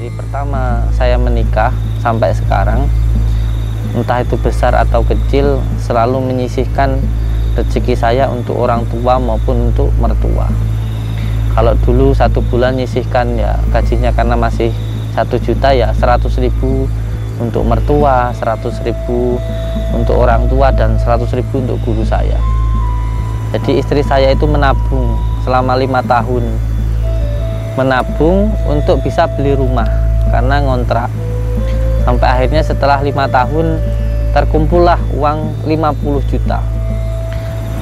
Dari pertama saya menikah sampai sekarang, entah itu besar atau kecil, selalu menyisihkan rezeki saya untuk orang tua maupun untuk mertua. Kalau dulu 1 bulan nyisihkan ya gajinya karena masih 1 juta ya 100.000 untuk mertua, 100.000 untuk orang tua, dan 100.000 untuk guru saya. Jadi istri saya itu menabung selama 5 tahun, menabung untuk bisa beli rumah karena ngontrak. Sampai akhirnya setelah 5 tahun terkumpullah uang 50 juta.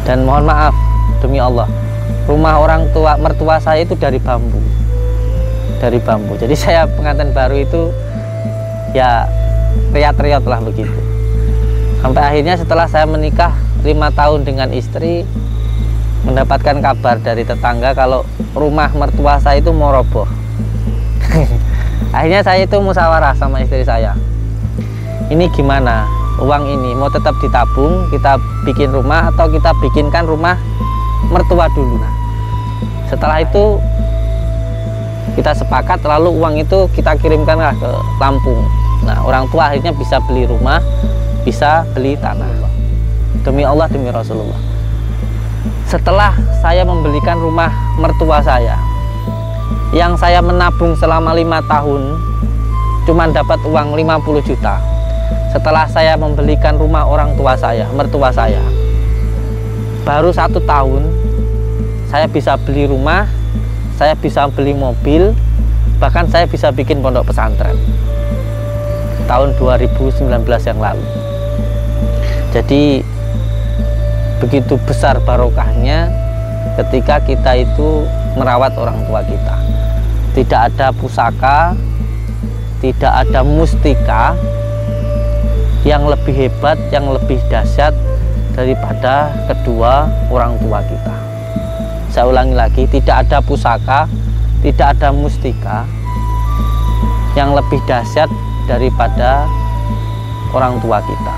Dan mohon maaf, demi Allah, rumah orang tua mertua saya itu dari bambu. Dari bambu. Jadi saya pengantin baru itu ya riat-riat lah begitu. Sampai akhirnya setelah saya menikah 5 tahun dengan istri, mendapatkan kabar dari tetangga kalau rumah mertua saya itu mau roboh. Akhirnya saya itu musyawarah sama istri saya, ini gimana, uang ini mau tetap ditabung, kita bikin rumah, atau kita bikinkan rumah mertua dulu. Setelah itu kita sepakat, lalu uang itu kita kirimkanlah ke Lampung. Nah, orang tua akhirnya bisa beli rumah, bisa beli tanah. Demi Allah, demi Rasulullah, setelah saya membelikan rumah mertua saya yang saya menabung selama 5 tahun, cuma dapat uang 50 juta. Setelah saya membelikan rumah orang tua saya, mertua saya, baru 1 tahun saya bisa beli rumah, saya bisa beli mobil, bahkan saya bisa bikin pondok pesantren tahun 2019 yang lalu. Jadi begitu besar barokahnya ketika kita itu merawat orang tua kita. Tidak ada pusaka, tidak ada mustika yang lebih hebat, yang lebih dahsyat daripada kedua orang tua kita. Saya ulangi lagi, tidak ada pusaka, tidak ada mustika yang lebih dahsyat daripada orang tua kita.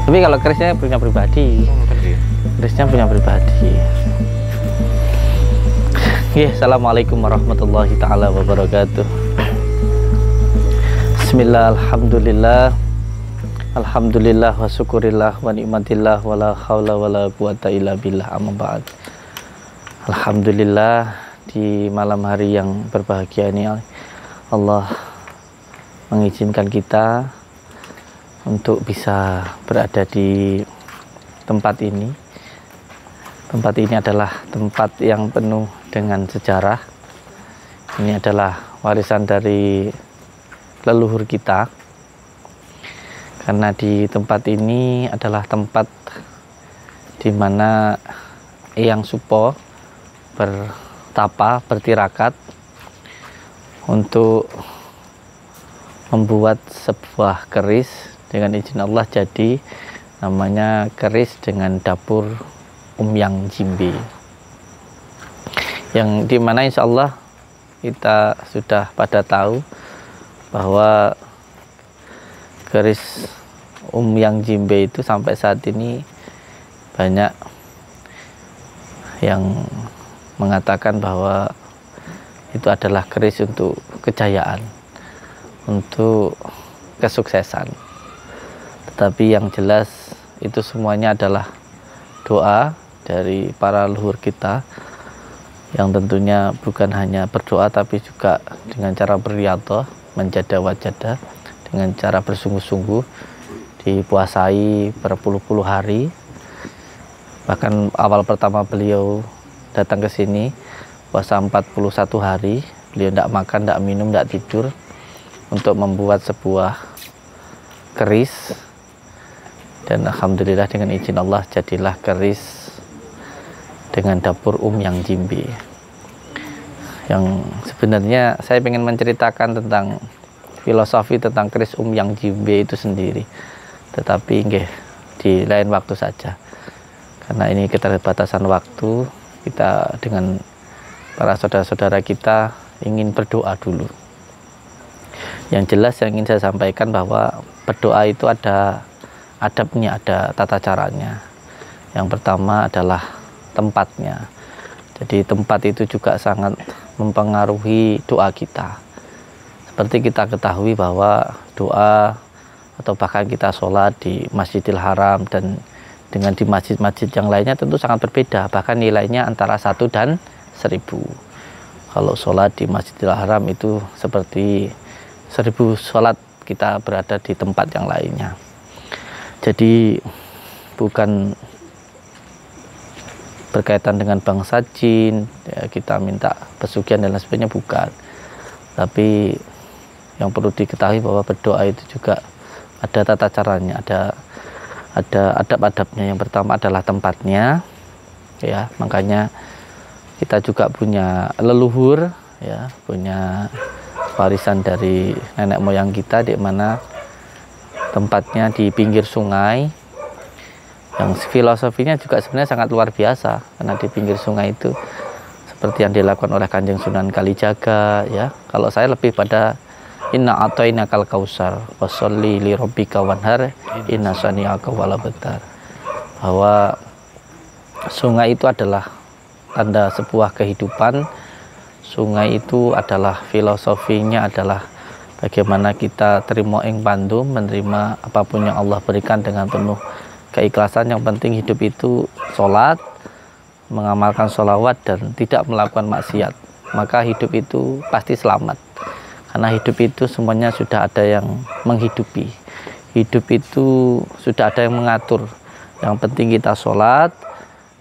Tapi kalau kerisnya punya pribadi, kerisnya punya pribadi. Assalamualaikum warahmatullahi taala wabarakatuh. Bismillah, alhamdulillah, alhamdulillah wa syukurillah wa ni'matillah wa la hawla wa la quwata illa billah, amma ba'd. Alhamdulillah, di malam hari yang berbahagia ini Allah mengizinkan kita untuk bisa berada di tempat ini. Tempat ini adalah tempat yang penuh dengan sejarah. Ini adalah warisan dari leluhur kita, karena di tempat ini adalah tempat di mana Eyang Supo bertapa, bertirakat untuk membuat sebuah keris. Dengan izin Allah jadi namanya keris dengan dapur Umyang Jimbe, yang dimana insya Allah kita sudah pada tahu bahwa keris Umyang Jimbe itu sampai saat ini banyak yang mengatakan bahwa itu adalah keris untuk kejayaan, untuk kesuksesan. Tetapi yang jelas itu semuanya adalah doa dari para leluhur kita, yang tentunya bukan hanya berdoa tapi juga dengan cara beriadah, menjada wajada, dengan cara bersungguh-sungguh, dipuasai berpuluh-puluh hari. Bahkan awal pertama beliau datang ke sini puasa 41 hari, beliau tidak makan, tidak minum, tidak tidur untuk membuat sebuah keris. Dan alhamdulillah dengan izin Allah jadilah keris dengan dapur Umyang Jimbe. Yang sebenarnya saya ingin menceritakan tentang filosofi tentang keris Umyang Jimbe itu sendiri, tetapi di lain waktu saja, karena ini keterbatasan waktu. Kita dengan para saudara-saudara kita ingin berdoa dulu. Yang jelas yang ingin saya sampaikan bahwa berdoa itu ada adabnya, ada tata caranya. Yang pertama adalah tempatnya. Jadi tempat itu juga sangat mempengaruhi doa kita. Seperti kita ketahui bahwa doa atau bahkan kita sholat di Masjidil Haram dan dengan di masjid-masjid yang lainnya tentu sangat berbeda, bahkan nilainya antara 1 dan 1000. Kalau sholat di Masjidil Haram itu seperti 1000 sholat kita berada di tempat yang lainnya. Jadi bukan berkaitan dengan bangsa jin ya, kita minta pesugihan dan lain sebagainya, bukan. Tapi yang perlu diketahui bahwa berdoa itu juga ada tata caranya, ada adab-adabnya. Yang pertama adalah tempatnya, ya. Makanya kita juga punya leluhur, ya, punya warisan dari nenek moyang kita, di mana tempatnya di pinggir sungai. Yang filosofinya juga sebenarnya sangat luar biasa, karena di pinggir sungai itu seperti yang dilakukan oleh Kanjeng Sunan Kalijaga, ya. Kalau saya lebih pada inna a'tainakal kausar washolli li rabbika wanhar inna shani'aka wal abtar, bahwa sungai itu adalah tanda sebuah kehidupan. Sungai itu adalah filosofinya adalah bagaimana kita terima ing pandum, menerima apapun yang Allah berikan dengan penuh keikhlasan. Yang penting hidup itu sholat, mengamalkan sholawat dan tidak melakukan maksiat, maka hidup itu pasti selamat. Karena hidup itu semuanya sudah ada yang menghidupi, hidup itu sudah ada yang mengatur. Yang penting kita sholat,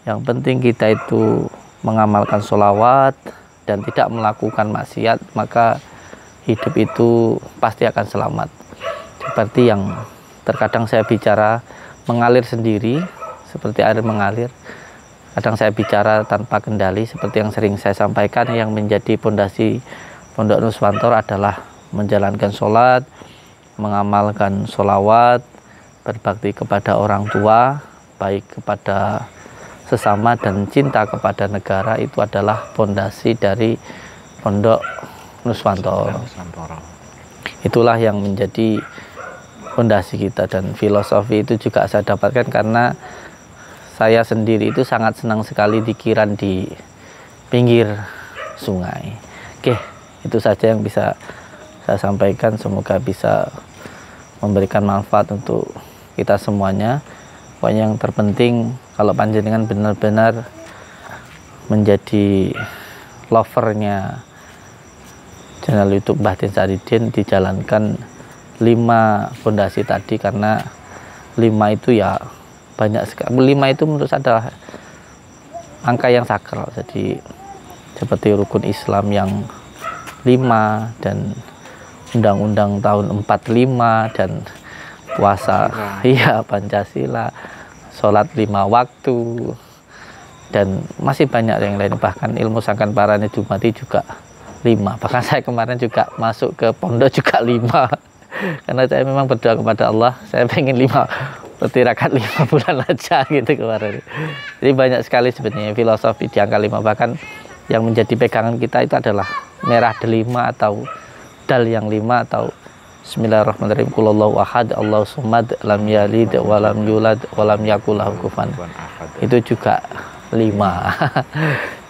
yang penting kita itu mengamalkan sholawat dan tidak melakukan maksiat, maka hidup itu pasti akan selamat. Seperti yang terkadang saya bicara mengalir sendiri, seperti air mengalir. Kadang saya bicara tanpa kendali, seperti yang sering saya sampaikan, yang menjadi pondasi Pondok Nuswantoro adalah menjalankan sholat, mengamalkan sholawat, berbakti kepada orang tua, baik kepada sesama dan cinta kepada negara. Itu adalah pondasi dari Pondok Nuswantoro. Itulah yang menjadi pondasi kita, dan filosofi itu juga saya dapatkan karena saya sendiri itu sangat senang sekali pikiran di pinggir sungai. Oke, itu saja yang bisa saya sampaikan. Semoga bisa memberikan manfaat untuk kita semuanya. Pokoknya yang terpenting kalau panjenengan benar-benar menjadi lovernya channel YouTube Mbah Din Saridin, dijalankan 5 fondasi tadi, karena 5 itu ya banyak sekali. 5 itu menurut saya adalah angka yang sakral. Jadi seperti rukun Islam yang 5 dan undang-undang tahun 45 dan puasa iya Pancasila, sholat 5 waktu, dan masih banyak yang lain. Bahkan ilmu sangkan parane Jumati juga 5. Bahkan saya kemarin juga masuk ke pondok juga 5 karena saya memang berdoa kepada Allah, saya pengen 5 bertirakat 5 bulan aja gitu kemarin. Jadi banyak sekali sebenarnya filosofi di angka 5. Bahkan yang menjadi pegangan kita itu adalah merah delima atau dal yang 5, atau Bismillahirrahmanirrahim, Qulullahu ahad, Allahu somad, lam yalid walam yulad walam yakul lahu kufuwan. Itu juga 5.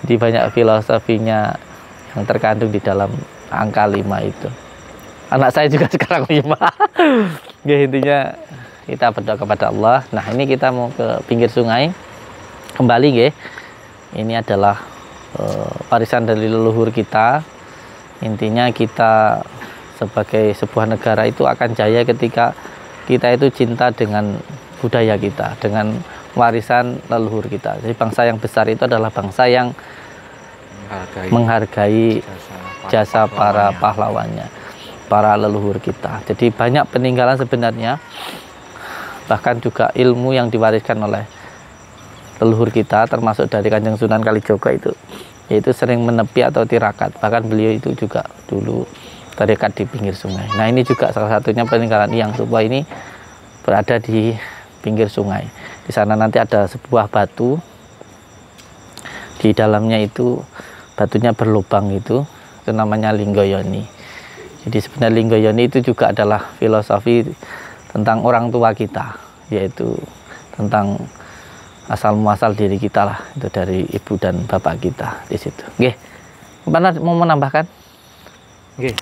Jadi banyak filosofinya yang terkandung di dalam angka 5 itu. Anak saya juga sekarang 5. Ya, intinya kita berdoa kepada Allah. Nah, ini kita mau ke pinggir sungai kembali, nggih. Ini adalah warisan dari leluhur kita. Intinya kita sebagai sebuah negara itu akan jaya ketika kita itu cinta dengan budaya kita, dengan warisan leluhur kita. Jadi bangsa yang besar itu adalah bangsa yang menghargai jasa para pahlawannya, para leluhur kita. Jadi banyak peninggalan sebenarnya, bahkan juga ilmu yang diwariskan oleh leluhur kita, termasuk dari Kanjeng Sunan Kalijaga itu, yaitu sering menepi atau tirakat. Bahkan beliau itu juga dulu tarikat di pinggir sungai. Nah, ini juga salah satunya peninggalan yang sebuah ini berada di pinggir sungai. Di sana nanti ada sebuah batu, di dalamnya itu batunya berlubang, itu namanya Linggoyoni. Jadi sebenarnya Linggoyoni itu juga adalah filosofi tentang orang tua kita, yaitu tentang asal muasal diri kita lah, itu dari ibu dan bapak kita di situ. Nggih. Mana mau menambahkan? Nggih.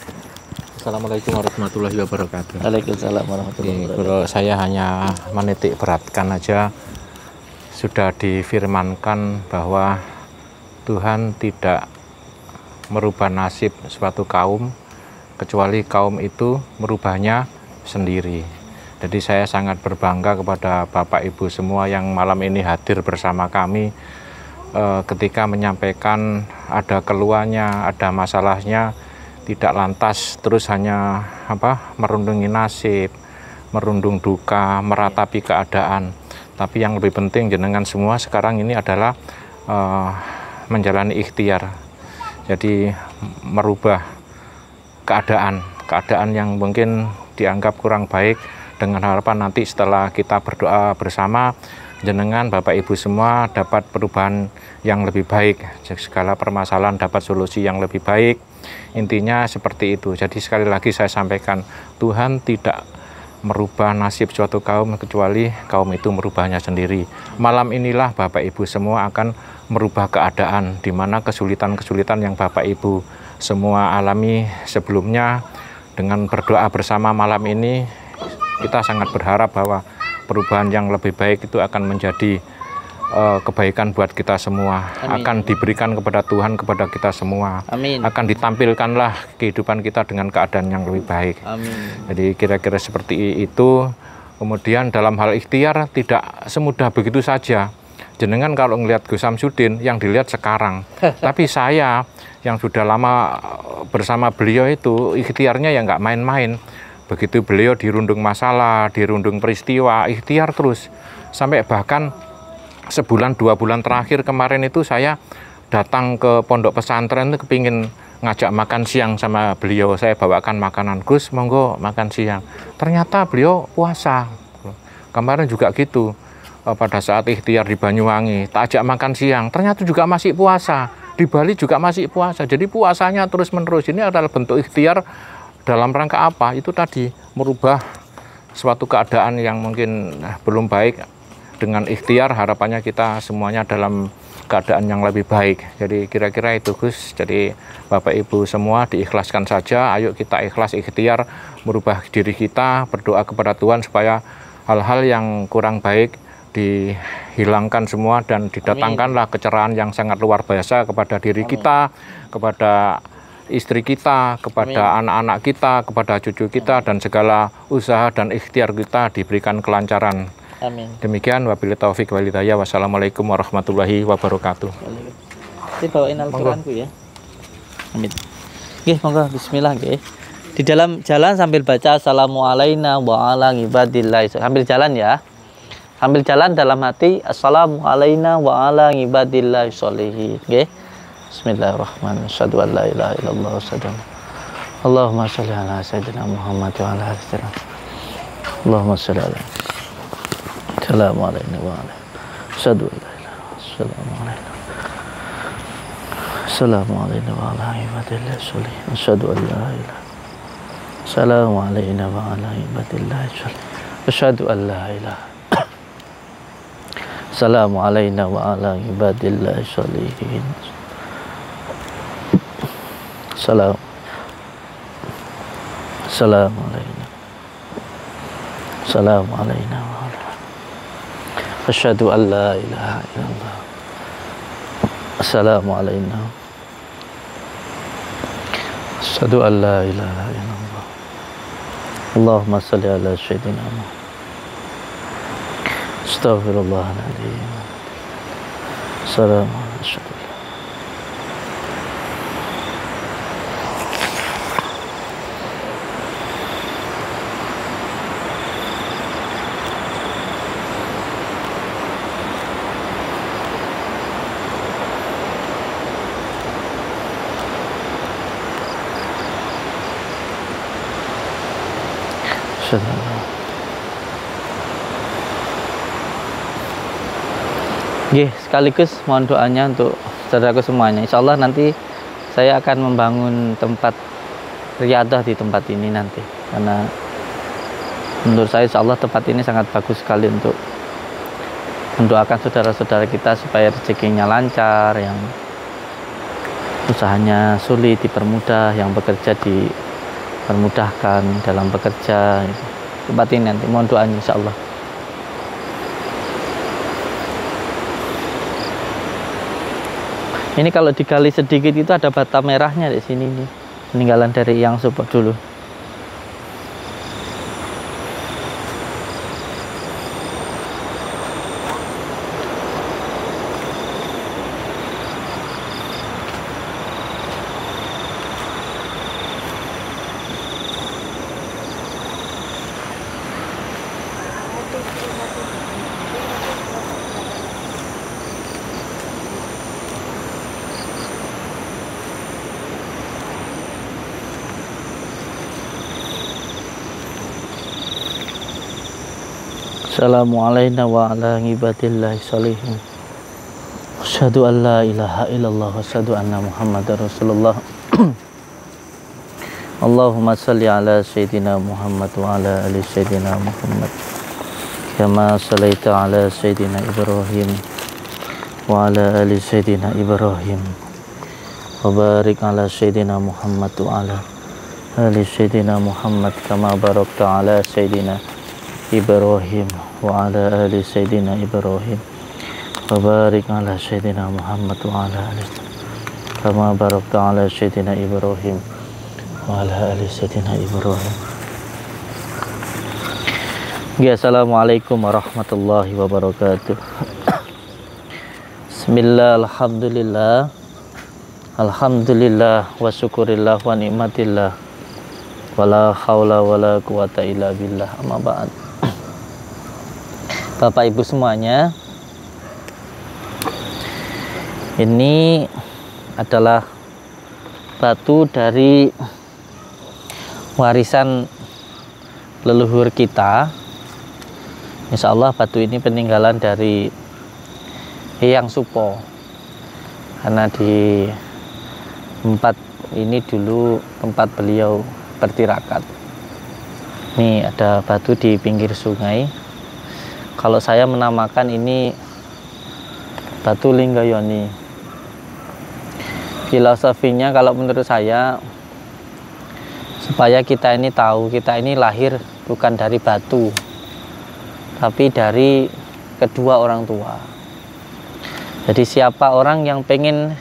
Assalamualaikum warahmatullahi wabarakatuh. Waalaikumsalam warahmatullahi wabarakatuh. Kalau saya hanya menitik beratkan aja, sudah difirmankan bahwa Tuhan tidak merubah nasib suatu kaum kecuali kaum itu merubahnya sendiri. Jadi saya sangat berbangga kepada Bapak Ibu semua yang malam ini hadir bersama kami ketika menyampaikan ada keluhannya, ada masalahnya, tidak lantas terus hanya merundungi nasib, merundung duka, meratapi keadaan. Tapi yang lebih penting jenengan semua sekarang ini adalah menjalani ikhtiar. Jadi merubah keadaan yang mungkin dianggap kurang baik, dengan harapan nanti setelah kita berdoa bersama, jenengan Bapak Ibu semua dapat perubahan yang lebih baik, segala permasalahan dapat solusi yang lebih baik. Intinya seperti itu. Jadi sekali lagi saya sampaikan, Tuhan tidak merubah nasib suatu kaum kecuali kaum itu merubahnya sendiri. Malam inilah Bapak Ibu semua akan merubah keadaan, di mana kesulitan-kesulitan yang Bapak Ibu semua alami sebelumnya, dengan berdoa bersama malam ini, kita sangat berharap bahwa perubahan yang lebih baik itu akan menjadi kebaikan buat kita semua. Amin. Akan diberikan kepada Tuhan, kepada kita semua. Amin. Akan ditampilkanlah kehidupan kita dengan keadaan yang lebih baik. Amin. Jadi kira-kira seperti itu. Kemudian dalam hal ikhtiar tidak semudah begitu saja. Jenengan kalau ngelihat Gus Samsudin yang dilihat sekarang. Tapi saya yang sudah lama bersama beliau itu ikhtiarnya ya nggak main-main. Begitu beliau dirundung masalah, dirundung peristiwa, ikhtiar terus. Sampai bahkan sebulan 2 bulan terakhir kemarin itu saya datang ke pondok pesantren itu kepingin ngajak makan siang sama beliau. Saya bawakan makanan, Gus monggo makan siang. Ternyata beliau puasa. Kemarin juga gitu, pada saat ikhtiar di Banyuwangi, tak ajak makan siang, ternyata juga masih puasa. Di Bali juga masih puasa. Jadi puasanya terus menerus. Ini adalah bentuk ikhtiar dalam rangka apa? Itu tadi, merubah suatu keadaan yang mungkin belum baik. Dengan ikhtiar harapannya kita semuanya dalam keadaan yang lebih baik. Jadi kira-kira itu Gus. Jadi Bapak Ibu semua diikhlaskan saja. Ayo kita ikhlas ikhtiar merubah diri kita, berdoa kepada Tuhan supaya hal-hal yang kurang baik dihilangkan semua dan didatangkanlah kecerahan yang sangat luar biasa kepada diri kita, kepada istri kita, kepada anak-anak kita, kepada cucu kita, dan segala usaha dan ikhtiar kita diberikan kelancaran. Amin. Demikian, wabillahi taufik wal hidayah. Wassalamualaikum warahmatullahi wabarakatuh. Ini bawain Al-Quranku ya. Amin. Oke, monggo bismillah nggih. Di dalam jalan sambil baca assalamualaikum wa ala ibadillah. Sambil jalan ya. Sambil jalan dalam hati assalamualaikum wa ala ibadillah sholihin. Nggih. Bismillahirrahmanirrahim. Asyhadu an la ilaha illallah wa asyhadu Allahumma sholli ala sayyidina Muhammad wa ala alihi wasallam. Allahumma sholli ala Assalamualaikum wa ala asyhadu an la ilaha illallah. Assalamualaikum wa ala ibadillah sholihin. Asyhadu an la ilaha. Assalamualaikum wa ala ibadillah sholihin. Asyhadu an la ilaha. Assalamualaikum wa ala ibadillah sholihin. Assalamualaikum. Assalamualaikum wa ala. Asyhadu an la ilaha illallah. Assalamualaikum. Asyhadu an la ilaha illallah. Allahumma shalli ala sayyidina Muhammad. Astaghfirullahaladzim. Assalamualaikum. Sekaligus mohon doanya untuk saudaraku semuanya. Insya Allah nanti saya akan membangun tempat riyadah di tempat ini nanti, karena menurut saya insya Allah tempat ini sangat bagus sekali untuk mendoakan saudara-saudara kita supaya rezekinya lancar, yang usahanya sulit dipermudah, yang bekerja dipermudahkan dalam bekerja. Tempat ini nanti mohon doanya insya Allah. Ini kalau digali sedikit itu ada bata merahnya di sini nih, peninggalan dari yang support dulu. Assalamualaikum warahmatullahi wabarakatuh. Asyhadu an la ilaha illallah wa asyhadu anna Muhammadar Rasulullah. Allahumma shalli ala sayyidina Muhammad wa ala ali sayyidina Muhammad. Kama shallaita ala sayyidina Ibrahim wa ala ali sayyidina Ibrahim. Wa barik ala sayyidina Muhammad wa ala ali sayyidina Muhammad kama barakta ala sayyidina Ibrahim wa ala ali sayyidina Ibrahim wa barik ala sayyidina Muhammad wa ala ali kama barakta ala sayyidina Ibrahim wa ala ali sayyidina Ibrahim. Assalamualaikum warahmatullahi wabarakatuh. Bismillah, alhamdulillah, alhamdulillah wa syukurillah wa ni'matillah wala haula wala quwata illa billah, amma ba'd. Bapak Ibu semuanya, ini adalah batu dari warisan leluhur kita. Insya Allah batu ini peninggalan dari Hyang Supo, karena di tempat ini dulu tempat beliau bertirakat. Ini ada batu di pinggir sungai. Kalau saya menamakan ini batu Linggayoni. Filosofinya kalau menurut saya, supaya kita ini tahu kita ini lahir bukan dari batu, tapi dari kedua orang tua. Jadi siapa orang yang pengen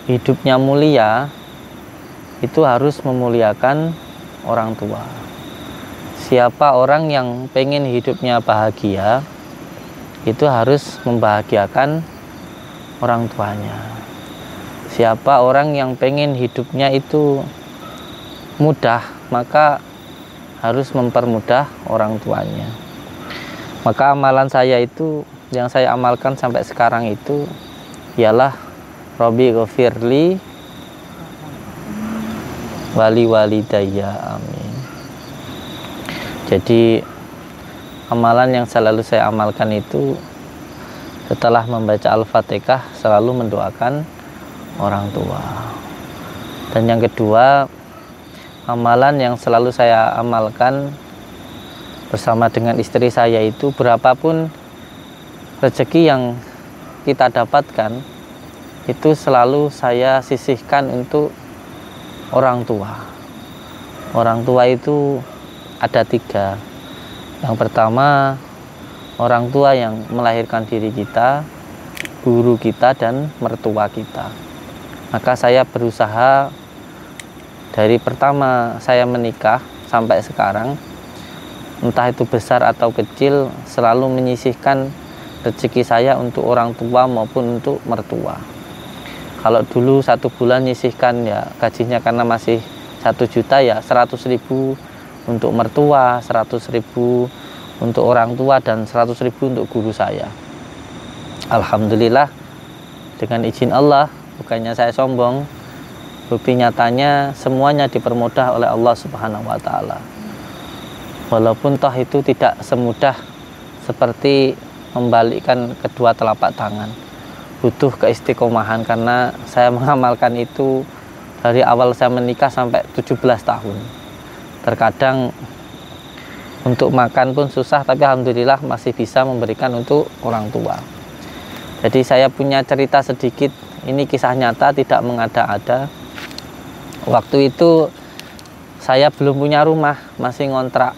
hidupnya mulia, itu harus memuliakan orang tua. Siapa orang yang pengen hidupnya bahagia, itu harus membahagiakan orang tuanya. Siapa orang yang pengen hidupnya itu mudah, maka harus mempermudah orang tuanya. Maka amalan saya itu, yang saya amalkan sampai sekarang itu ialah Robbi ghafirli wali walidayya, amin. Jadi amalan yang selalu saya amalkan itu setelah membaca Al-Fatihah selalu mendoakan orang tua. Dan yang kedua, amalan yang selalu saya amalkan bersama dengan istri saya itu, berapapun rezeki yang kita dapatkan itu selalu saya sisihkan untuk orang tua. Orang tua itu ada 3. Yang pertama, orang tua yang melahirkan diri kita, guru kita, dan mertua kita. Maka saya berusaha dari pertama saya menikah sampai sekarang, entah itu besar atau kecil, selalu menyisihkan rezeki saya untuk orang tua maupun untuk mertua. Kalau dulu 1 bulan nyisihkan ya gajinya, karena masih 1 juta ya 100.000 untuk mertua, 100.000 untuk orang tua, dan 100.000 untuk guru saya. Alhamdulillah, dengan izin Allah, bukannya saya sombong, bukti nyatanya semuanya dipermudah oleh Allah Subhanahu wa Ta'ala. Walaupun toh itu tidak semudah seperti membalikkan kedua telapak tangan, butuh keistiqomahan, karena saya mengamalkan itu dari awal saya menikah sampai 17 tahun. Terkadang Untuk makan pun susah, tapi alhamdulillah masih bisa memberikan untuk orang tua. Jadi saya punya cerita sedikit, ini kisah nyata, tidak mengada-ada. Waktu itu saya belum punya rumah, masih ngontrak.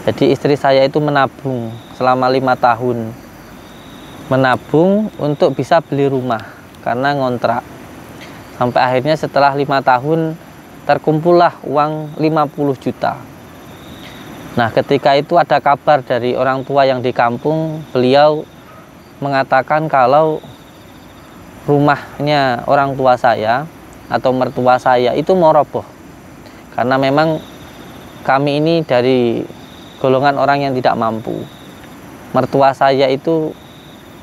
Jadi istri saya itu menabung selama 5 tahun. Menabung untuk bisa beli rumah, karena ngontrak. Sampai akhirnya setelah 5 tahun, terkumpullah uang 50 juta. Nah, ketika itu ada kabar dari orang tua yang di kampung, beliau mengatakan kalau rumahnya orang tua saya atau mertua saya itu mau roboh. Karena memang kami ini dari golongan orang yang tidak mampu. Mertua saya itu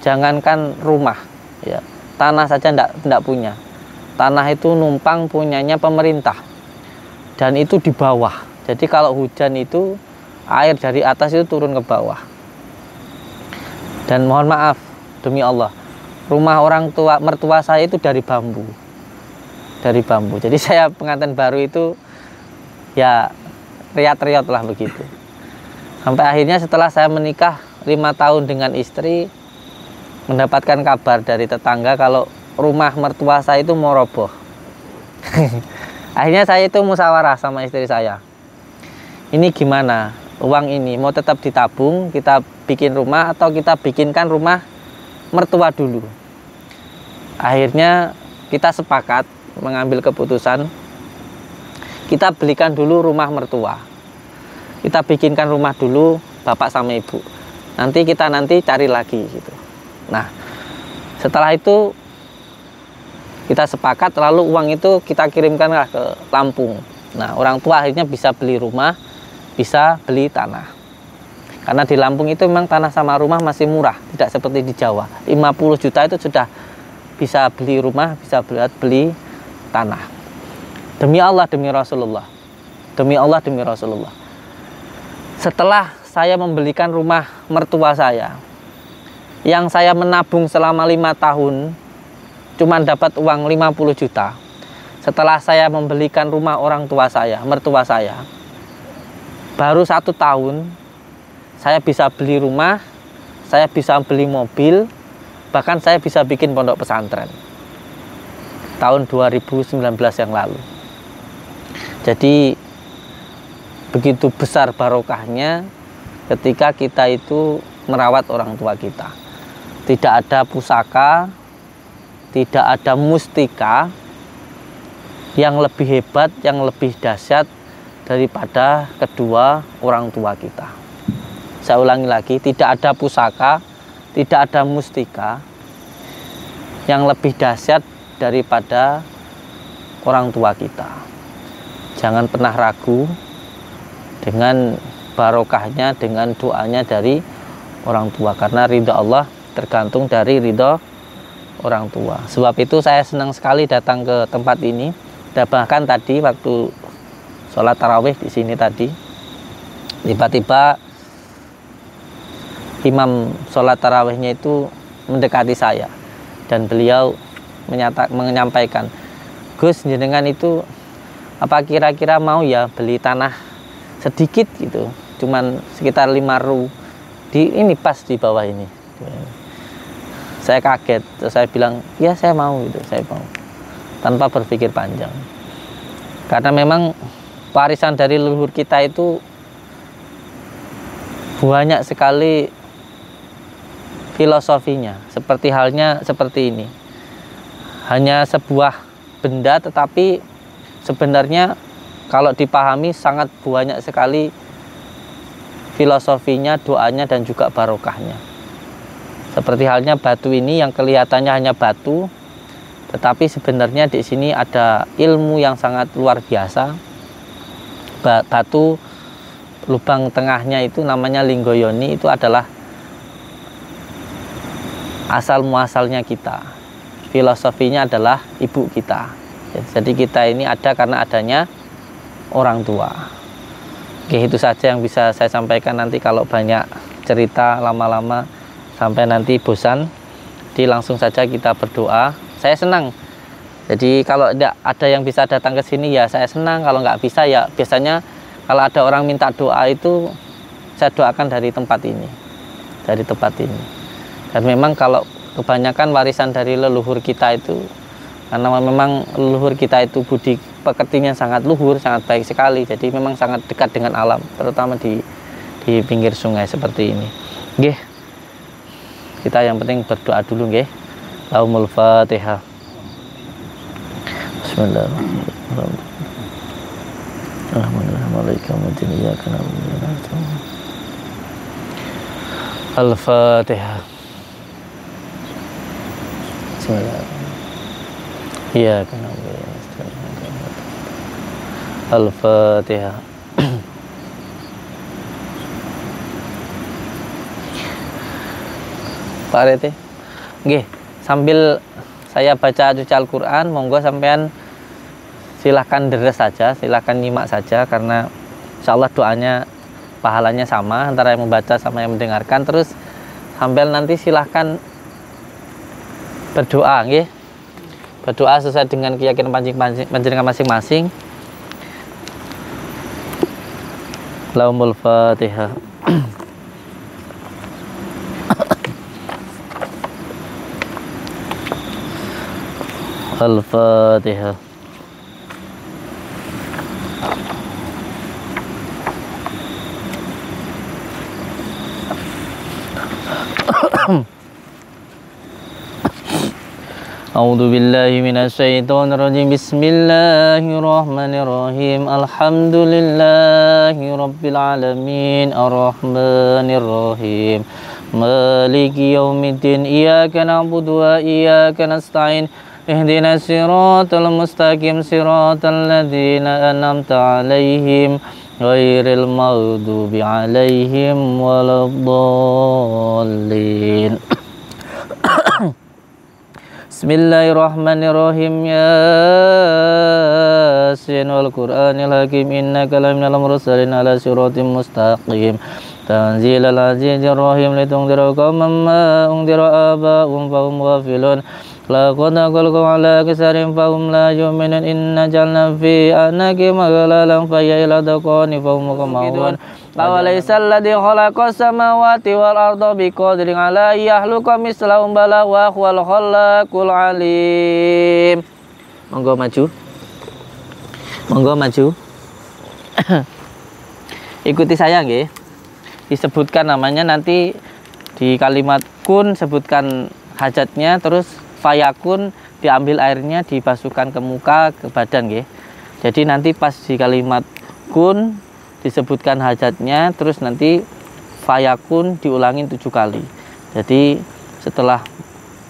jangankan rumah, ya, tanah saja tidak punya. Tanah itu numpang punyanya pemerintah. Dan itu di bawah. Jadi kalau hujan itu air dari atas itu turun ke bawah. Dan mohon maaf, demi Allah, rumah orang tua mertua saya itu dari bambu. Dari bambu. Jadi saya pengantin baru itu ya riat-riat lah begitu. Sampai akhirnya setelah saya menikah 5 tahun dengan istri, mendapatkan kabar dari tetangga kalau rumah mertua saya itu mau roboh. Akhirnya saya itu musyawarah sama istri saya. Ini gimana? Uang ini mau tetap ditabung, kita bikin rumah, atau kita bikinkan rumah mertua dulu. Akhirnya kita sepakat mengambil keputusan, kita belikan dulu rumah mertua. Kita bikinkan rumah dulu, bapak sama ibu. Nanti kita cari lagi gitu. Nah, setelah itu kita sepakat, lalu uang itu kita kirimkanlah ke Lampung. Nah, orang tua akhirnya bisa beli rumah, bisa beli tanah. Karena di Lampung itu memang tanah sama rumah masih murah, tidak seperti di Jawa. 50 juta itu sudah bisa beli rumah, bisa beli tanah. Demi Allah, demi Rasulullah. Demi Allah, demi Rasulullah. Setelah saya membelikan rumah mertua saya, yang saya menabung selama 5 tahun, cuma dapat uang 50 juta. Setelah saya membelikan rumah orang tua saya, mertua saya, baru 1 tahun, saya bisa beli rumah, saya bisa beli mobil, bahkan saya bisa bikin pondok pesantren. Tahun 2019 yang lalu. Jadi, begitu besar barokahnya ketika kita itu merawat orang tua kita. Tidak ada pusaka, tidak ada mustika yang lebih hebat, yang lebih dahsyat daripada kedua orang tua kita. Saya ulangi lagi, tidak ada pusaka, tidak ada mustika yang lebih dahsyat daripada orang tua kita. Jangan pernah ragu dengan barokahnya, dengan doanya dari orang tua, karena ridha Allah tergantung dari ridha orang tua. Sebab itu saya senang sekali datang ke tempat ini. Dan bahkan tadi waktu sholat tarawih di sini tadi, tiba-tiba imam sholat tarawihnya itu mendekati saya dan beliau menyampaikan, Gus, jenengan itu apa kira-kira mau ya beli tanah sedikit gitu, cuman sekitar 5 ru di ini pas di bawah ini. Saya kaget, terus saya bilang ya saya mau gitu, saya mau, tanpa berpikir panjang. Karena memang warisan dari leluhur kita itu banyak sekali filosofinya, seperti halnya seperti ini. Hanya sebuah benda, tetapi sebenarnya kalau dipahami sangat banyak sekali filosofinya, doanya, dan juga barokahnya. Seperti halnya batu ini yang kelihatannya hanya batu, tetapi sebenarnya di sini ada ilmu yang sangat luar biasa. Batu lubang tengahnya itu namanya Linggoyoni, itu adalah asal muasalnya kita. Filosofinya adalah ibu kita. Jadi kita ini ada karena adanya orang tua. Oke, itu saja yang bisa saya sampaikan. Nanti kalau banyak cerita lama-lama sampai nanti bosan, jadi langsung saja kita berdoa. Saya senang. Jadi kalau tidak ada yang bisa datang ke sini ya saya senang. Kalau nggak bisa ya biasanya Kalau ada orang minta doa itu saya doakan dari tempat ini, dan memang kalau kebanyakan warisan dari leluhur kita itu, karena memang leluhur kita itu budi pekertinya sangat luhur, sangat baik sekali, jadi memang sangat dekat dengan alam, terutama di pinggir sungai seperti ini. Nggih, kita yang penting berdoa dulu nggih. Lahumul Fatihah. Bismillahirrahmanirrahim. Al-Fatihah. Bismillahirrahmanirrahim. Iyyaka na'budu wa nasta'in. Al-Fatihah. Pak Rete, nggih, sambil saya baca cuci Al-Quran, monggo sampean silahkan deres saja, silahkan nyimak saja, karena insya Allah doanya pahalanya sama antara yang membaca sama yang mendengarkan. Terus sambil nanti silahkan berdoa, nggih, berdoa sesuai dengan keyakinan panjenengan masing-masing. Lahumul Fatihah. Al-Fatihah. A'udzu billahi minasyaitonir rajim. Bismillahirrahmanirrahim. Alhamdulillahi rabbil alamin. Arrahmanir rahim. Maliki yaumiddin. Iyyaka na'budu wa iyyaka nasta'in. Ihdinas siratal mustaqim. Siratal ladzina an'amta 'alaihim ghairil maghdubi 'alaihim waladdallin. Bismillahirrahmanirrahim. Yasin wal Qur'anil hakim. Innaka laminal mursalin ala siratim mustaqim. Tanzilal azizir rahim. Litundira qauman ma undira aba'um fahum ghafilun. Laqad aqalqu ala kisarim fahum la yu'minun. Inna jalna fi anaki maghlalan faya ila daqani fahum muqamahun. Awalaysa alladhi khalaqas samawati wal arda biqadirin ala yahluqa mislahum bala wa huwal khallaqul alim. Monggo maju. Monggo maju. Ikuti saya nggih. Disebutkan namanya, nanti di kalimat kun sebutkan hajatnya, terus fayakun diambil airnya dibasuhkan ke muka, ke badan nggih. Jadi nanti pas di kalimat kun disebutkan hajatnya, terus nanti fayakun diulangin 7 kali. Jadi setelah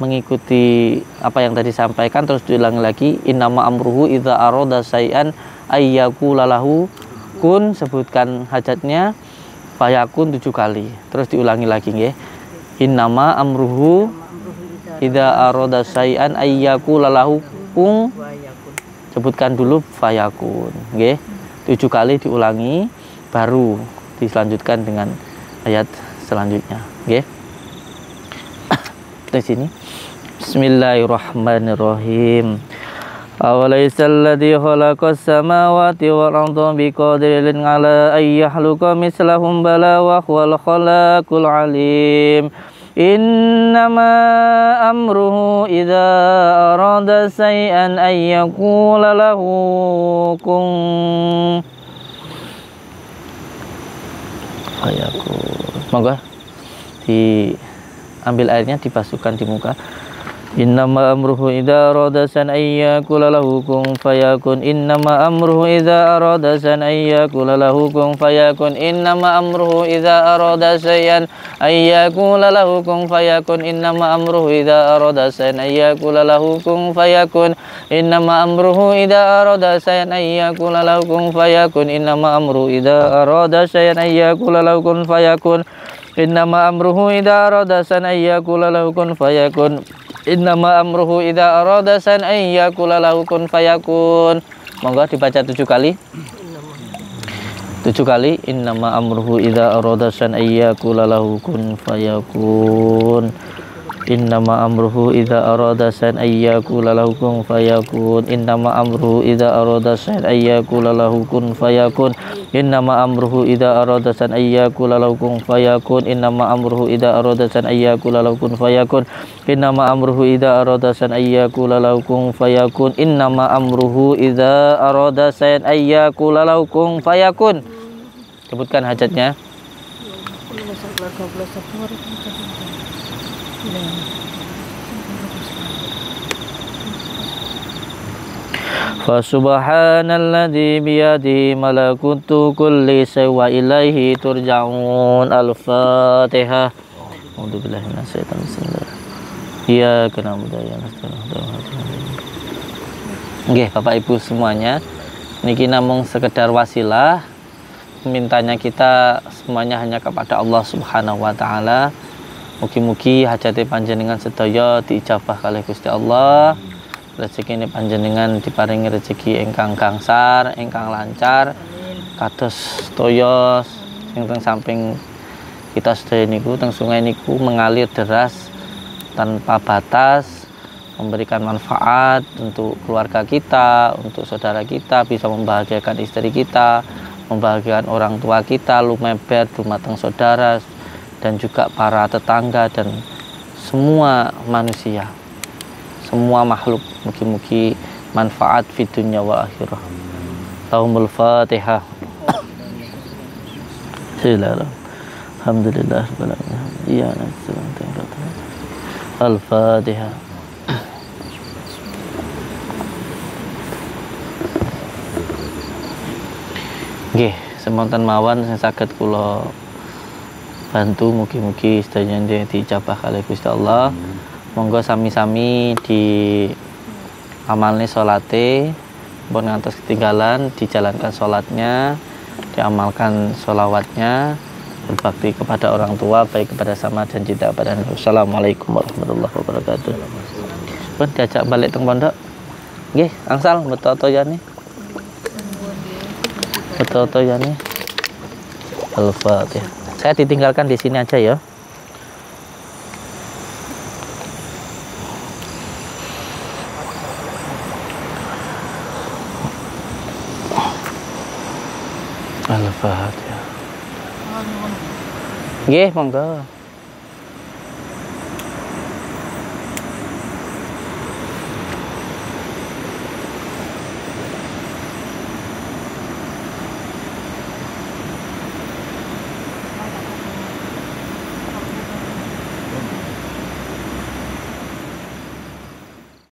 mengikuti apa yang tadi sampaikan, terus diulangi lagi, innama amruhu idza arada syai'an ayyaqula lahu kun, sebutkan hajatnya, fayakun 7 kali, terus diulangi lagi nggih. Innama amruhu idza arada syai'an ayyaqula lahu kun, sebutkan dulu fayakun nggih. 7 kali diulangi, baru diselanjutkan dengan ayat selanjutnya nggih. Di sini Bismillahirrahmanirrahim. Awalaysal ladzi khalaqas samawati wal arda biqadirin ala ay yahluqa mislahum bala wa huwal khallaqul alim. Innama amruhu idza arada syai'an ay yaqula lahu kun fayakun. Monggo diambil airnya, dibasuhkan di muka. Innama amruhu idza arada san ayyakula lahu kun fayakun. Innama amruhu idza arada san ayyakula lahu kun fayakun. Innama amruhu idza arada shay'an ayyakula lahu kun fayakun. Innama amruhu idza arada shay'an ayyakula lahu kun fayakun. Innama amruhu idza arada shay'an ayyakula lahu kun fayakun. Innama amruhu idza arada shay'an ayyakula lahu kun fayakun. Innama amruhu idza arada shay'an ayyakula lahu kun fayakun. Innama amruhu idza arada san ay yaqula lahu kun fayakun. Monggo dibaca 7 kali. 7 kali. Innama amruhu idza arada san ay yaqula lahu kun fayakun. Innama amruhu idza arada shay'an ayyakula lahu kun fayakun. Innama amruhu idza arada shay'an ayyakula lahu kun fayakun. Innama amruhu idza arada shay'an ayyakula lahu kun fayakun. Innama amruhu idza arada shay'an ayyakula lahu kun fayakun. Innama amruhu idza arada shay'an ayyakula lahu kun fayakun. Innama amruhu idza arada shay'an ayyakula lahu kun fayakun. Sebutkan hajatnya. Fa subhanalladzi biyadihi malakutu kulli syai'in wa ilaihi turja'un. Al-Fatihah. A'udzubillahi minasyaitonir rajim. Iyyaka na'budu wa iyyaka nasta'in. Nggih, Bapak Ibu semuanya, niki namung sekedar wasilah. Mintanya kita semuanya hanya kepada Allah Subhanahu wa taala. Mugi-mugi hajate panjenengan sedaya diijabah kalih Gusti Allah. Rezekine panjenengan diparingi rezeki ingkang gangsar, ingkang lancar. Kados toya sing teng samping kita sedaya niku teng sungai niku mengalir deras tanpa batas, memberikan manfaat untuk keluarga kita, untuk saudara kita, bisa membahagiakan istri kita, membahagiakan orang tua kita, lumeber dumateng saudara dan juga para tetangga dan semua manusia, semua makhluk. Mugi-mugi manfaat fi dunya wa akhirah. Allahumma al-Fatihah. Alhamdulillah rabbil alamin. Ya Al-Fatihah. Nggih, semonten mawon sing saged kula bantu, mugi-mugi sedaya diijabah kalih Gusti Allah. Monggo sami-sami di amalne salate, pun ngantos ketinggalan dijalankan salatnya, diamalkan sholawatnya, berbakti kepada orang tua, baik kepada sama dan cinta kepada Nabi. Assalamualaikum warahmatullahi wabarakatuh. Pun diajak balik teng pondok. Nggih, angsal beto yane. Beto yane. Al-Fatihah. Saya ditinggalkan di sini aja ya. Al-Fatihah. Nggih, monggo.